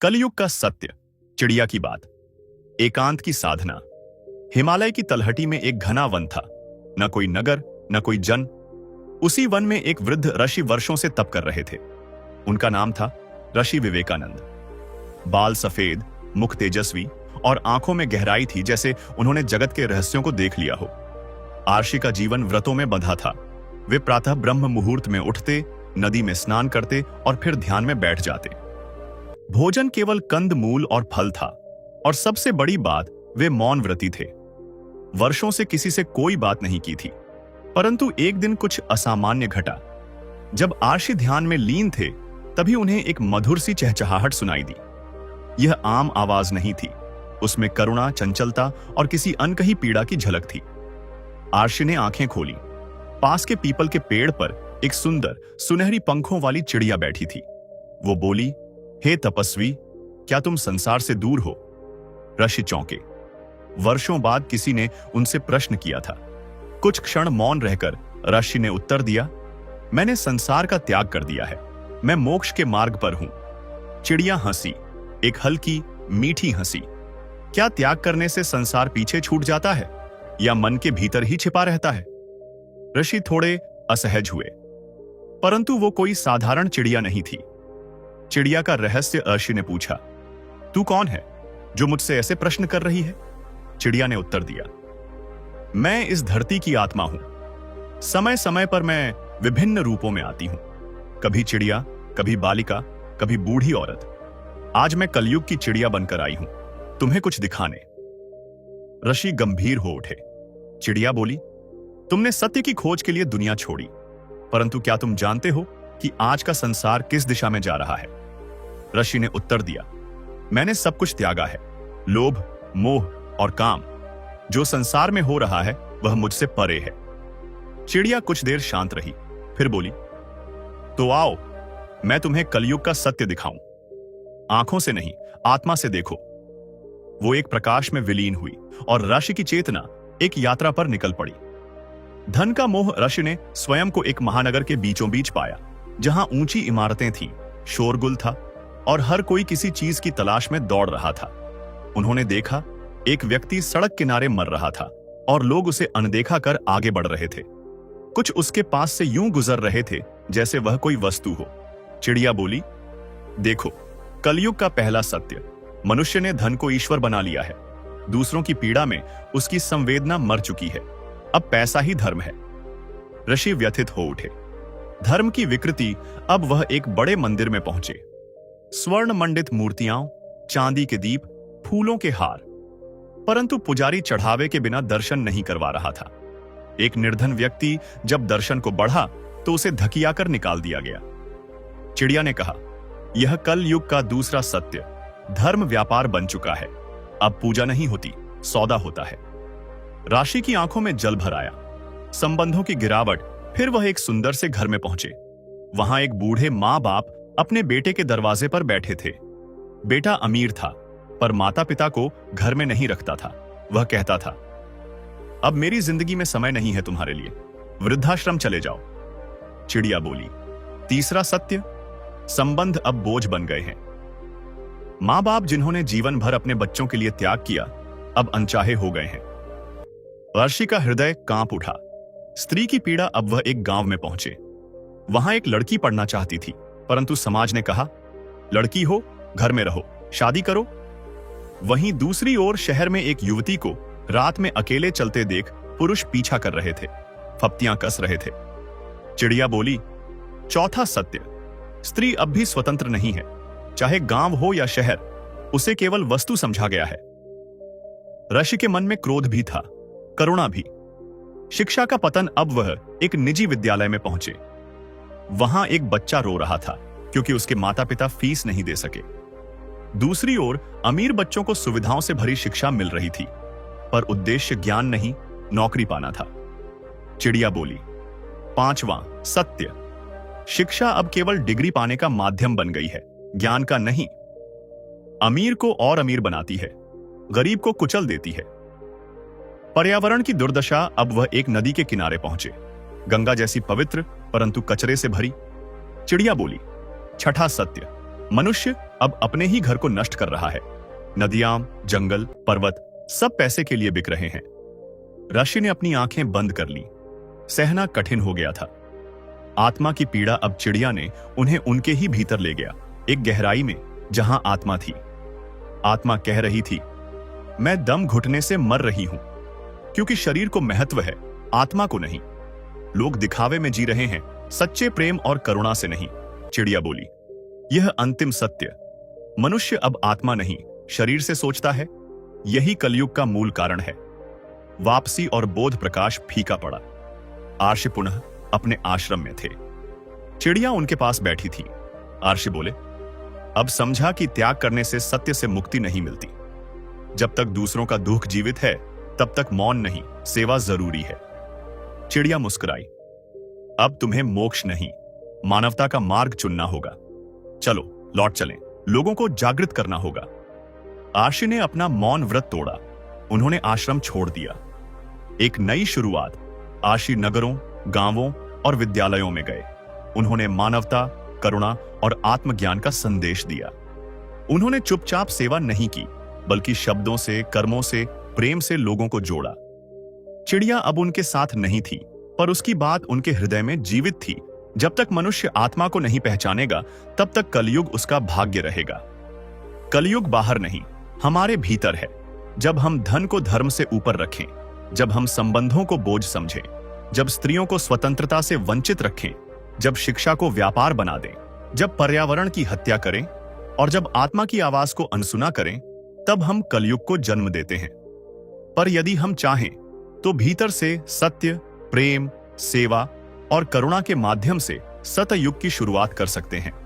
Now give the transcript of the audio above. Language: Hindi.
कलयुग का सत्य, चिड़िया की बात, एकांत की साधना। हिमालय की तलहटी में एक घना वन था। न कोई नगर, न कोई जन। उसी वन में एक वृद्ध ऋषि वर्षों से तप कर रहे थे। उनका नाम था ऋषि विवेकानंद। बाल सफेद, मुख तेजस्वी और आंखों में गहराई थी, जैसे उन्होंने जगत के रहस्यों को देख लिया हो। आर्षि का जीवन व्रतों में बंधा था। वे प्रातः ब्रह्म मुहूर्त में उठते, नदी में स्नान करते और फिर ध्यान में बैठ जाते। भोजन केवल कंद मूल और फल था, और सबसे बड़ी बात, वे मौन व्रती थे। वर्षों से किसी से कोई बात नहीं की थी। परंतु एक दिन कुछ असामान्य घटा। जब आर्षि ध्यान में लीन थे, तभी उन्हें एक मधुर सी चहचहाहट सुनाई दी। यह आम आवाज नहीं थी। उसमें करुणा, चंचलता और किसी अनकही पीड़ा की झलक थी। आर्षि ने आंखें खोली। पास के पीपल के पेड़ पर एक सुंदर, सुनहरी पंखों वाली चिड़िया बैठी थी। वो बोली, हे तपस्वी, क्या तुम संसार से दूर हो? ऋषि चौंके। वर्षों बाद किसी ने उनसे प्रश्न किया था। कुछ क्षण मौन रहकर ऋषि ने उत्तर दिया, मैंने संसार का त्याग कर दिया है। मैं मोक्ष के मार्ग पर हूं। चिड़िया हंसी, एक हल्की, मीठी हंसी। क्या त्याग करने से संसार पीछे छूट जाता है, या मन के भीतर ही छिपा रहता है? ऋषि थोड़े असहज हुए, परंतु वो कोई साधारण चिड़िया नहीं थी। चिड़िया का रहस्य ऋषि ने पूछा, तू कौन है जो मुझसे ऐसे प्रश्न कर रही है? चिड़िया ने उत्तर दिया, मैं इस धरती की आत्मा हूं। समय समय पर मैं विभिन्न रूपों में आती हूं। कभी चिड़िया, कभी बालिका, कभी बूढ़ी औरत। आज मैं कलयुग की चिड़िया बनकर आई हूं, तुम्हें कुछ दिखाने। ऋषि गंभीर हो उठे। चिड़िया बोली, तुमने सत्य की खोज के लिए दुनिया छोड़ी, परंतु क्या तुम जानते हो कि आज का संसार किस दिशा में जा रहा है? ऋषि ने उत्तर दिया, मैंने सब कुछ त्यागा है। लोभ, मोह और काम। जो संसार में हो रहा है वह मुझसे परे है। चिड़िया कुछ देर शांत रही, फिर बोली, तो आओ, मैं तुम्हें कलयुग का सत्य दिखाऊं। आंखों से नहीं, आत्मा से देखो। वो एक प्रकाश में विलीन हुई और ऋषि की चेतना एक यात्रा पर निकल पड़ी। धन का मोह ऋषि ने स्वयं को एक महानगर के बीचों बीच पाया, जहां ऊंची इमारतें थीं, शोरगुल था और हर कोई किसी चीज की तलाश में दौड़ रहा था। उन्होंने देखा, एक व्यक्ति सड़क किनारे मर रहा था और लोग उसे अनदेखा कर आगे बढ़ रहे थे। कुछ उसके पास से यूं गुजर रहे थे जैसे वह कोई वस्तु हो। चिड़िया बोली, देखो, कलयुग का पहला सत्य, मनुष्य ने धन को ईश्वर बना लिया है। दूसरों की पीड़ा में उसकी संवेदना मर चुकी है। अब पैसा ही धर्म है। ऋषि व्यथित हो उठे। धर्म की विकृति। अब वह एक बड़े मंदिर में पहुंचे। स्वर्ण मंडित मूर्तियां, चांदी के दीप, फूलों के हार, परंतु पुजारी चढ़ावे के बिना दर्शन नहीं करवा रहा था। एक निर्धन व्यक्ति जब दर्शन को बढ़ा तो उसे धकियाकर निकाल दिया गया। चिड़िया ने कहा, यह कल युग का दूसरा सत्य, धर्म व्यापार बन चुका है। अब पूजा नहीं होती, सौदा होता है। ऋषि की आंखों में जल भर आया। संबंधों की गिरावट। फिर वह एक सुंदर से घर में पहुंचे। वहां एक बूढ़े मां बाप अपने बेटे के दरवाजे पर बैठे थे। बेटा अमीर था, पर माता पिता को घर में नहीं रखता था। वह कहता था, अब मेरी जिंदगी में समय नहीं है तुम्हारे लिए, वृद्धाश्रम चले जाओ। चिड़िया बोली, तीसरा सत्य, संबंध अब बोझ बन गए हैं। मां बाप जिन्होंने जीवन भर अपने बच्चों के लिए त्याग किया, अब अनचाहे हो गए हैं। ऋषि का हृदय कांप उठा। स्त्री की पीड़ा। अब वह एक गांव में पहुंचे। वहां एक लड़की पढ़ना चाहती थी, परंतु समाज ने कहा, लड़की हो, घर में रहो, शादी करो। वहीं दूसरी ओर शहर में एक युवती को रात में अकेले चलते देख पुरुष पीछा कर रहे थे, फप्तियां कस रहे थे। चिड़िया बोली, चौथा सत्य, स्त्री अब भी स्वतंत्र नहीं है। चाहे गांव हो या शहर, उसे केवल वस्तु समझा गया है। ऋषि के मन में क्रोध भी था, करुणा भी। शिक्षा का पतन। अब वह एक निजी विद्यालय में पहुंचे। वहां एक बच्चा रो रहा था क्योंकि उसके माता पिता फीस नहीं दे सके। दूसरी ओर अमीर बच्चों को सुविधाओं से भरी शिक्षा मिल रही थी, पर उद्देश्य ज्ञान नहीं, नौकरी पाना था। चिड़िया बोली, पांचवां सत्य, शिक्षा अब केवल डिग्री पाने का माध्यम बन गई है, ज्ञान का नहीं। अमीर को और अमीर बनाती है, गरीब को कुचल देती है। पर्यावरण की दुर्दशा। अब वह एक नदी के किनारे पहुंचे, गंगा जैसी पवित्र, परंतु कचरे से भरी। चिड़िया बोली, छठा सत्य, मनुष्य अब अपने ही घर को नष्ट कर रहा है। नदियां, जंगल, पर्वत सब पैसे के लिए बिक रहे हैं। ऋषि ने अपनी आंखें बंद कर ली। सहना कठिन हो गया था। आत्मा की पीड़ा अब चिड़िया ने उन्हें उनके ही भीतर ले गया, एक गहराई में जहां आत्मा थी। आत्मा कह रही थी, मैं दम घुटने से मर रही हूं, क्योंकि शरीर को महत्व है, आत्मा को नहीं। लोग दिखावे में जी रहे हैं, सच्चे प्रेम और करुणा से नहीं। चिड़िया बोली, यह अंतिम सत्य। मनुष्य अब आत्मा नहीं, शरीर से सोचता है। यही कलयुग का मूल कारण है। वापसी और बोध प्रकाश फीका पड़ा। आर्ष पुनः अपने आश्रम में थे। चिड़िया उनके पास बैठी थी। आर्ष बोले, अब समझा कि त्याग करने से सत्य से मुक्ति नहीं मिलती। जब तक दूसरों का दुख जीवित है, तब तक मौन नहीं, सेवा जरूरी है। चिड़िया मुस्कुराई, अब तुम्हें मोक्ष नहीं, मानवता का मार्ग चुनना होगा। चलो लौट चलें, लोगों को जागृत करना होगा। आर्षि ने अपना मौन व्रत तोड़ा। उन्होंने आश्रम छोड़ दिया। एक नई शुरुआत। आर्षि नगरों, गांवों और विद्यालयों में गए। उन्होंने मानवता, करुणा और आत्मज्ञान का संदेश दिया। उन्होंने चुपचाप सेवा नहीं की, बल्कि शब्दों से, कर्मों से, प्रेम से लोगों को जोड़ा। चिड़िया अब उनके साथ नहीं थी, पर उसकी बात उनके हृदय में जीवित थी। जब तक मनुष्य आत्मा को नहीं पहचानेगा, तब तक कलयुग उसका भाग्य रहेगा। कलयुग बाहर नहीं, हमारे भीतर है। जब हम धन को धर्म से ऊपर रखें, जब हम संबंधों को बोझ समझें, जब स्त्रियों को स्वतंत्रता से वंचित रखें, जब शिक्षा को व्यापार बना दें, जब पर्यावरण की हत्या करें और जब आत्मा की आवाज को अनसुना करें, तब हम कलयुग को जन्म देते हैं। पर यदि हम चाहें तो भीतर से सत्य, प्रेम, सेवा और करुणा के माध्यम से सतयुग की शुरुआत कर सकते हैं।